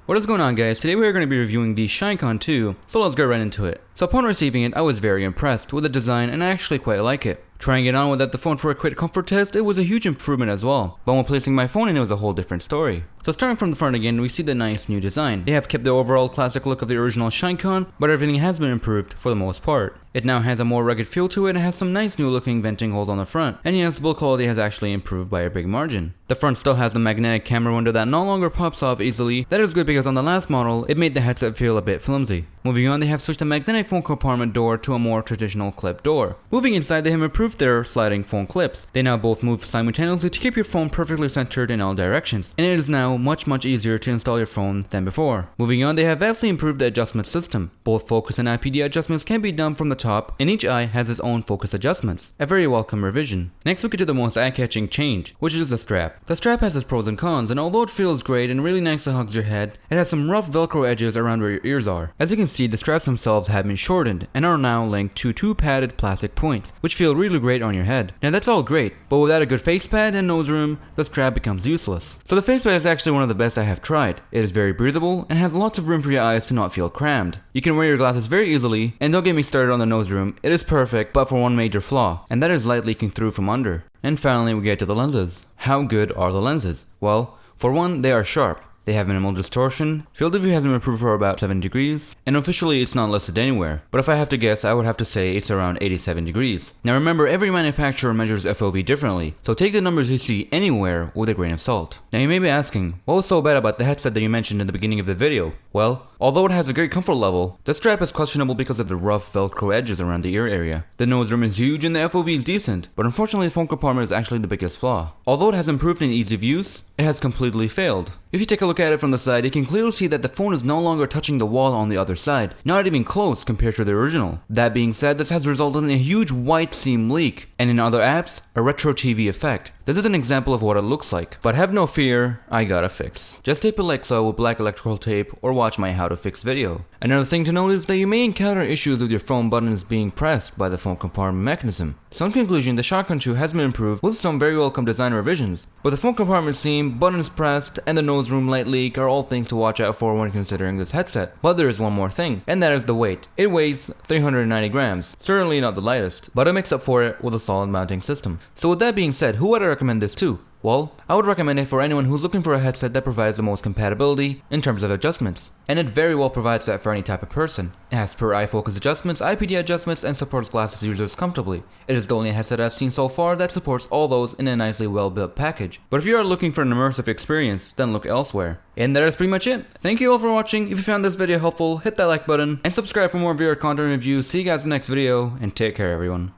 What is going on, guys? Today we are going to be reviewing the Shinecon II, so let's get right into it. So upon receiving it, I was very impressed with the design and I actually quite like it. Trying it on without the phone for a quick comfort test, it was a huge improvement as well, but when placing my phone in, it was a whole different story. So starting from the front again, we see the nice new design. They have kept the overall classic look of the original Shinecon, but everything has been improved for the most part. It now has a more rugged feel to it and has some nice new looking venting holes on the front, and yes, the build quality has actually improved by a big margin. The front still has the magnetic camera window that no longer pops off easily. That is good because on the last model, it made the headset feel a bit flimsy. Moving on, they have switched the magnetic phone compartment door to a more traditional clip door. Moving inside, they have improved their sliding phone clips. They now both move simultaneously to keep your phone perfectly centered in all directions, and it is now much easier to install your phone than before. Moving on, they have vastly improved the adjustment system. Both focus and IPD adjustments can be done from the top, and each eye has its own focus adjustments. A very welcome revision. Next, we get to the most eye-catching change, which is the strap. The strap has its pros and cons, and although it feels great and really nicely hugs your head, it has some rough Velcro edges around where your ears are. As you can see, the straps themselves have been shortened and are now linked to two padded plastic points, which feel really great on your head. Now that's all great, but without a good face pad and nose room, the strap becomes useless. So the face pad is actually one of the best I have tried. It is very breathable and has lots of room for your eyes to not feel crammed. You can wear your glasses very easily, and don't get me started on the nose room. It is perfect, but for one major flaw, and that is light leaking through from under. And finally, we get to the lenses. How good are the lenses? Well, for one, they are sharp. They have minimal distortion, field of view has been improved for about 7 degrees, and officially it's not listed anywhere, but if I have to guess, I would have to say it's around 87 degrees. Now remember, every manufacturer measures FOV differently, so take the numbers you see anywhere with a grain of salt. Now you may be asking, what was so bad about the headset that you mentioned in the beginning of the video? Well, although it has a great comfort level, the strap is questionable because of the rough Velcro edges around the ear area. The nose room is huge and the FOV is decent, but unfortunately the phone compartment is actually the biggest flaw. Although it has improved in ease of use, it has completely failed. If you take a look at it from the side, you can clearly see that the phone is no longer touching the wall on the other side, not even close compared to the original. That being said, this has resulted in a huge white seam leak, and in other apps, a retro TV effect. This is an example of what it looks like, but have no fear, I got a fix. Just tape it like so with black electrical tape or watch my how to fix video. Another thing to note is that you may encounter issues with your phone buttons being pressed by the phone compartment mechanism. So in conclusion, the Shinecon II has been improved with some very welcome design revisions, but the phone compartment seam, buttons pressed, and the nose room light leak are all things to watch out for when considering this headset. But there is one more thing, and that is the weight. It weighs 390 grams, certainly not the lightest, but it makes up for it with a solid mounting system. So with that being said, who would I recommend this to? Well, I would recommend it for anyone who's looking for a headset that provides the most compatibility in terms of adjustments, and it very well provides that for any type of person. It has per eye focus adjustments, IPD adjustments, and supports glasses users comfortably. It is the only headset I've seen so far that supports all those in a nicely well built package. But if you are looking for an immersive experience, then look elsewhere. And that is pretty much it. Thank you all for watching. If you found this video helpful, hit that like button and subscribe for more VR content reviews. See you guys in the next video, and take care everyone.